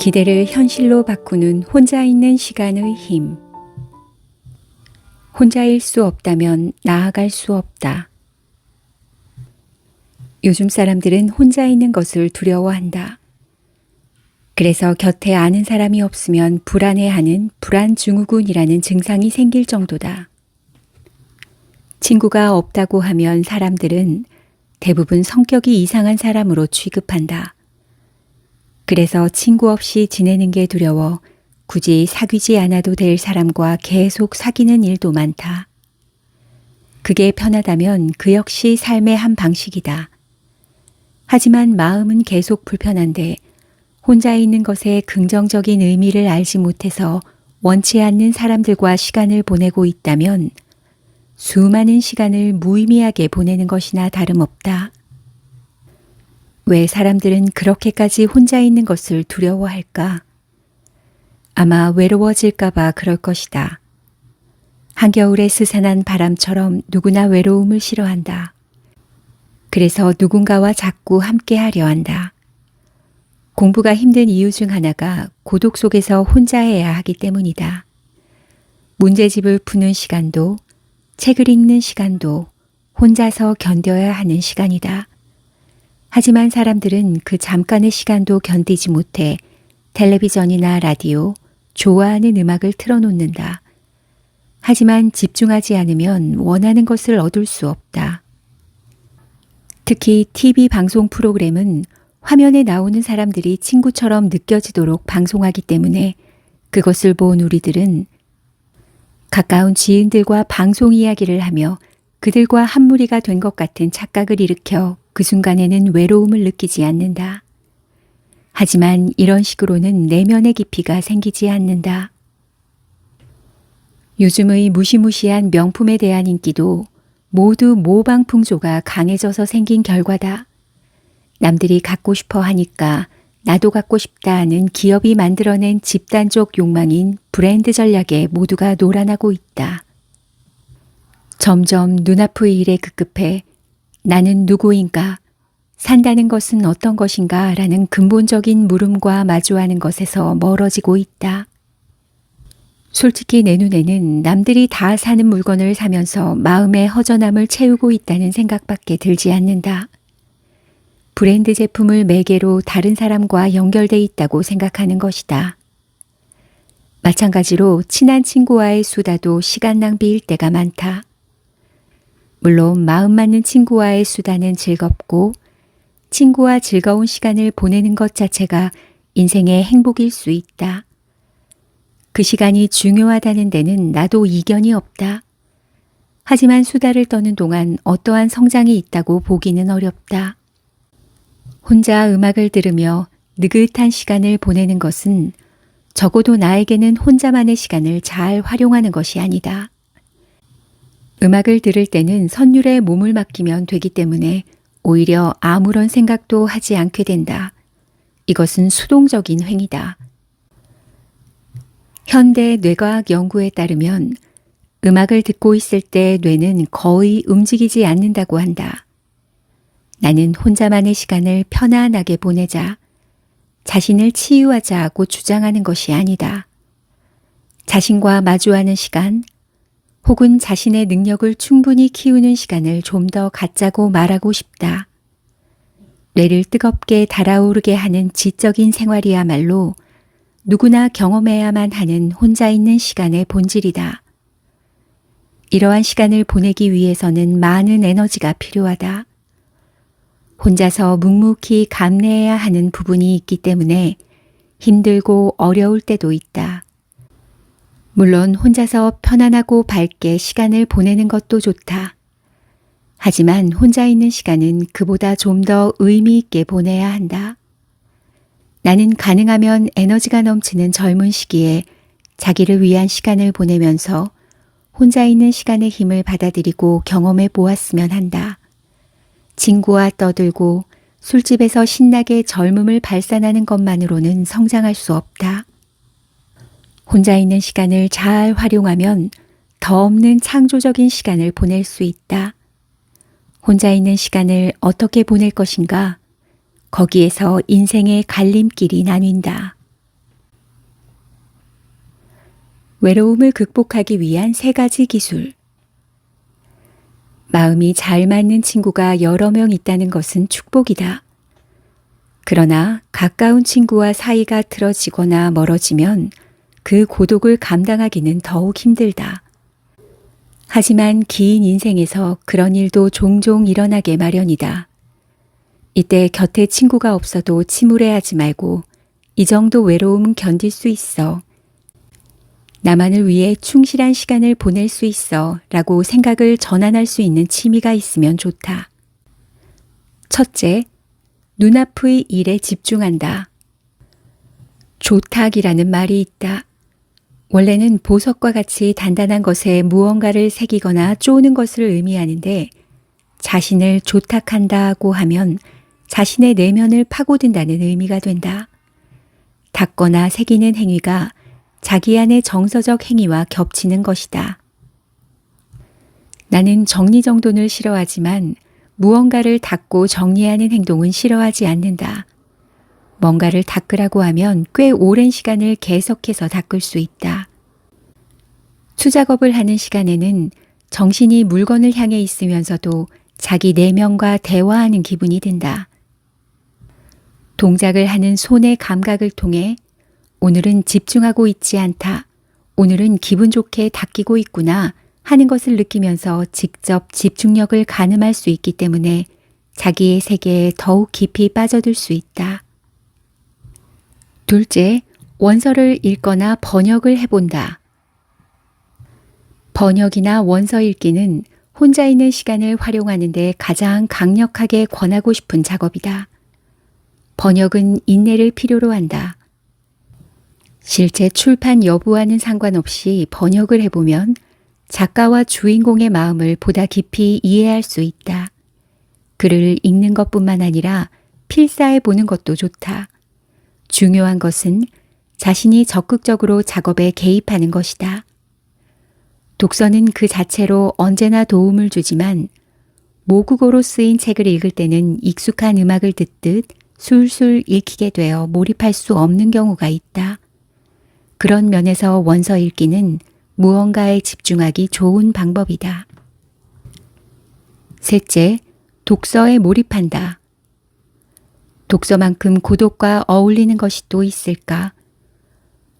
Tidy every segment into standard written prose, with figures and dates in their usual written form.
기대를 현실로 바꾸는 혼자 있는 시간의 힘. 혼자일 수 없다면 나아갈 수 없다. 요즘 사람들은 혼자 있는 것을 두려워한다. 그래서 곁에 아는 사람이 없으면 불안해하는 불안증후군이라는 증상이 생길 정도다. 친구가 없다고 하면 사람들은 대부분 성격이 이상한 사람으로 취급한다. 그래서 친구 없이 지내는 게 두려워 굳이 사귀지 않아도 될 사람과 계속 사귀는 일도 많다. 그게 편하다면 그 역시 삶의 한 방식이다. 하지만 마음은 계속 불편한데 혼자 있는 것에 긍정적인 의미를 알지 못해서 원치 않는 사람들과 시간을 보내고 있다면 수많은 시간을 무의미하게 보내는 것이나 다름없다. 왜 사람들은 그렇게까지 혼자 있는 것을 두려워할까? 아마 외로워질까봐 그럴 것이다. 한겨울의 스산한 바람처럼 누구나 외로움을 싫어한다. 그래서 누군가와 자꾸 함께 하려 한다. 공부가 힘든 이유 중 하나가 고독 속에서 혼자 해야 하기 때문이다. 문제집을 푸는 시간도, 책을 읽는 시간도 혼자서 견뎌야 하는 시간이다. 하지만 사람들은 그 잠깐의 시간도 견디지 못해 텔레비전이나 라디오, 좋아하는 음악을 틀어놓는다. 하지만 집중하지 않으면 원하는 것을 얻을 수 없다. 특히 TV 방송 프로그램은 화면에 나오는 사람들이 친구처럼 느껴지도록 방송하기 때문에 그것을 본 우리들은 가까운 지인들과 방송 이야기를 하며 그들과 한 무리가 된 것 같은 착각을 일으켜 그 순간에는 외로움을 느끼지 않는다. 하지만 이런 식으로는 내면의 깊이가 생기지 않는다. 요즘의 무시무시한 명품에 대한 인기도 모두 모방풍조가 강해져서 생긴 결과다. 남들이 갖고 싶어 하니까 나도 갖고 싶다 하는 기업이 만들어낸 집단적 욕망인 브랜드 전략에 모두가 놀아나고 있다. 점점 눈앞의 일에 급급해 나는 누구인가? 산다는 것은 어떤 것인가? 라는 근본적인 물음과 마주하는 것에서 멀어지고 있다. 솔직히 내 눈에는 남들이 다 사는 물건을 사면서 마음의 허전함을 채우고 있다는 생각밖에 들지 않는다. 브랜드 제품을 매개로 다른 사람과 연결돼 있다고 생각하는 것이다. 마찬가지로 친한 친구와의 수다도 시간 낭비일 때가 많다. 물론 마음 맞는 친구와의 수다는 즐겁고 친구와 즐거운 시간을 보내는 것 자체가 인생의 행복일 수 있다. 그 시간이 중요하다는 데는 나도 이견이 없다. 하지만 수다를 떠는 동안 어떠한 성장이 있다고 보기는 어렵다. 혼자 음악을 들으며 느긋한 시간을 보내는 것은 적어도 나에게는 혼자만의 시간을 잘 활용하는 것이 아니다. 음악을 들을 때는 선율에 몸을 맡기면 되기 때문에 오히려 아무런 생각도 하지 않게 된다. 이것은 수동적인 행위다. 현대 뇌과학 연구에 따르면 음악을 듣고 있을 때 뇌는 거의 움직이지 않는다고 한다. 나는 혼자만의 시간을 편안하게 보내자, 자신을 치유하자고 주장하는 것이 아니다. 자신과 마주하는 시간, 혹은 자신의 능력을 충분히 키우는 시간을 좀 더 갖자고 말하고 싶다. 뇌를 뜨겁게 달아오르게 하는 지적인 생활이야말로 누구나 경험해야만 하는 혼자 있는 시간의 본질이다. 이러한 시간을 보내기 위해서는 많은 에너지가 필요하다. 혼자서 묵묵히 감내해야 하는 부분이 있기 때문에 힘들고 어려울 때도 있다. 물론 혼자서 편안하고 밝게 시간을 보내는 것도 좋다. 하지만 혼자 있는 시간은 그보다 좀 더 의미 있게 보내야 한다. 나는 가능하면 에너지가 넘치는 젊은 시기에 자기를 위한 시간을 보내면서 혼자 있는 시간의 힘을 받아들이고 경험해 보았으면 한다. 친구와 떠들고 술집에서 신나게 젊음을 발산하는 것만으로는 성장할 수 없다. 혼자 있는 시간을 잘 활용하면 더 없는 창조적인 시간을 보낼 수 있다. 혼자 있는 시간을 어떻게 보낼 것인가? 거기에서 인생의 갈림길이 나뉜다. 외로움을 극복하기 위한 3가지 기술. 마음이 잘 맞는 친구가 여러 명 있다는 것은 축복이다. 그러나 가까운 친구와 사이가 틀어지거나 멀어지면 그 고독을 감당하기는 더욱 힘들다. 하지만 긴 인생에서 그런 일도 종종 일어나게 마련이다. 이때 곁에 친구가 없어도 침울해하지 말고 이 정도 외로움은 견딜 수 있어. 나만을 위해 충실한 시간을 보낼 수 있어 라고 생각을 전환할 수 있는 취미가 있으면 좋다. 첫째, 눈앞의 일에 집중한다. 조탁이라는 말이 있다. 원래는 보석과 같이 단단한 것에 무언가를 새기거나 쪼는 것을 의미하는데 자신을 조탁한다고 하면 자신의 내면을 파고든다는 의미가 된다. 닦거나 새기는 행위가 자기 안의 정서적 행위와 겹치는 것이다. 나는 정리정돈을 싫어하지만 무언가를 닦고 정리하는 행동은 싫어하지 않는다. 뭔가를 닦으라고 하면 꽤 오랜 시간을 계속해서 닦을 수 있다. 수작업을 하는 시간에는 정신이 물건을 향해 있으면서도 자기 내면과 대화하는 기분이 든다. 동작을 하는 손의 감각을 통해 오늘은 집중하고 있지 않다. 오늘은 기분 좋게 닦이고 있구나 하는 것을 느끼면서 직접 집중력을 가늠할 수 있기 때문에 자기의 세계에 더욱 깊이 빠져들 수 있다. 둘째, 원서를 읽거나 번역을 해본다. 번역이나 원서 읽기는 혼자 있는 시간을 활용하는 데 가장 강력하게 권하고 싶은 작업이다. 번역은 인내를 필요로 한다. 실제 출판 여부와는 상관없이 번역을 해보면 작가와 주인공의 마음을 보다 깊이 이해할 수 있다. 글을 읽는 것뿐만 아니라 필사해 보는 것도 좋다. 중요한 것은 자신이 적극적으로 작업에 개입하는 것이다. 독서는 그 자체로 언제나 도움을 주지만 모국어로 쓰인 책을 읽을 때는 익숙한 음악을 듣듯 술술 읽히게 되어 몰입할 수 없는 경우가 있다. 그런 면에서 원서 읽기는 무언가에 집중하기 좋은 방법이다. 셋째, 독서에 몰입한다. 독서만큼 고독과 어울리는 것이 또 있을까?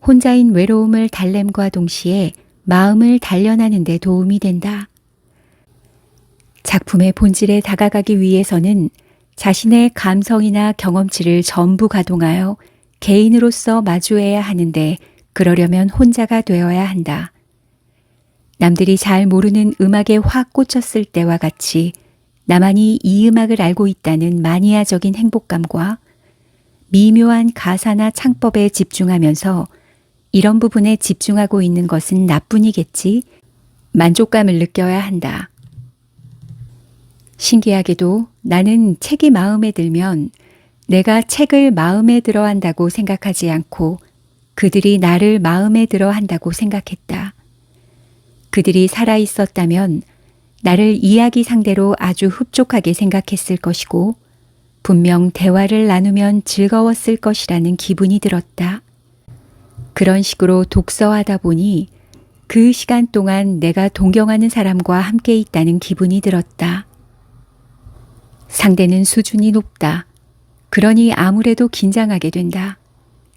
혼자인 외로움을 달램과 동시에 마음을 단련하는 데 도움이 된다. 작품의 본질에 다가가기 위해서는 자신의 감성이나 경험치를 전부 가동하여 개인으로서 마주해야 하는데 그러려면 혼자가 되어야 한다. 남들이 잘 모르는 음악에 확 꽂혔을 때와 같이 나만이 이 음악을 알고 있다는 마니아적인 행복감과 미묘한 가사나 창법에 집중하면서 이런 부분에 집중하고 있는 것은 나뿐이겠지 만족감을 느껴야 한다. 신기하게도 나는 책이 마음에 들면 내가 책을 마음에 들어 한다고 생각하지 않고 그들이 나를 마음에 들어 한다고 생각했다. 그들이 살아 있었다면 나를 이야기 상대로 아주 흡족하게 생각했을 것이고 분명 대화를 나누면 즐거웠을 것이라는 기분이 들었다. 그런 식으로 독서하다 보니 그 시간 동안 내가 동경하는 사람과 함께 있다는 기분이 들었다. 상대는 수준이 높다. 그러니 아무래도 긴장하게 된다.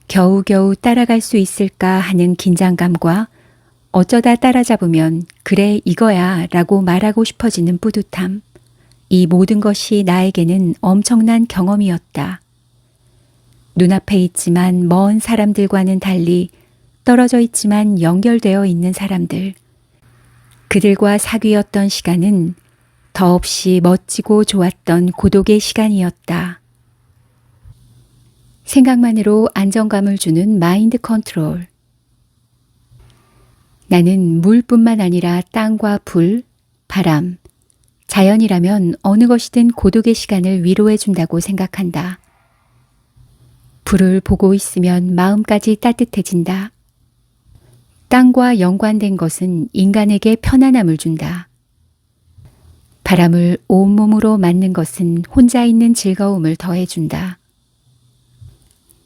겨우겨우 따라갈 수 있을까 하는 긴장감과 어쩌다 따라잡으면 그래 이거야 라고 말하고 싶어지는 뿌듯함. 이 모든 것이 나에게는 엄청난 경험이었다. 눈앞에 있지만 먼 사람들과는 달리 떨어져 있지만 연결되어 있는 사람들. 그들과 사귀었던 시간은 더없이 멋지고 좋았던 고독의 시간이었다. 생각만으로 안정감을 주는 마인드 컨트롤. 나는 물뿐만 아니라 땅과 불, 바람, 자연이라면 어느 것이든 고독의 시간을 위로해 준다고 생각한다. 불을 보고 있으면 마음까지 따뜻해진다. 땅과 연관된 것은 인간에게 편안함을 준다. 바람을 온몸으로 맞는 것은 혼자 있는 즐거움을 더해준다.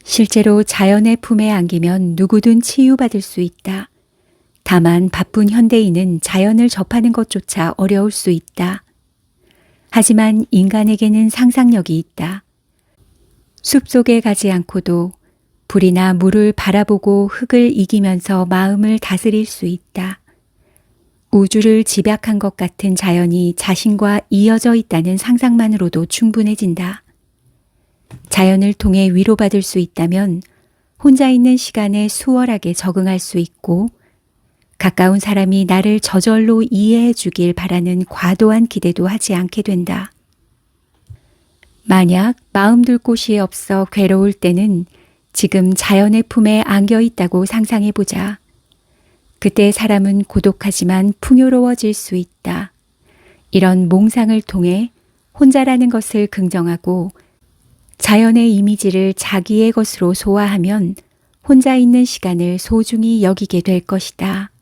실제로 자연의 품에 안기면 누구든 치유받을 수 있다. 다만 바쁜 현대인은 자연을 접하는 것조차 어려울 수 있다. 하지만 인간에게는 상상력이 있다. 숲속에 가지 않고도 불이나 물을 바라보고 흙을 이기면서 마음을 다스릴 수 있다. 우주를 집약한 것 같은 자연이 자신과 이어져 있다는 상상만으로도 충분해진다. 자연을 통해 위로받을 수 있다면 혼자 있는 시간에 수월하게 적응할 수 있고 가까운 사람이 나를 저절로 이해해 주길 바라는 과도한 기대도 하지 않게 된다. 만약 마음 둘 곳이 없어 괴로울 때는 지금 자연의 품에 안겨 있다고 상상해 보자. 그때 사람은 고독하지만 풍요로워질 수 있다. 이런 몽상을 통해 혼자라는 것을 긍정하고 자연의 이미지를 자기의 것으로 소화하면 혼자 있는 시간을 소중히 여기게 될 것이다.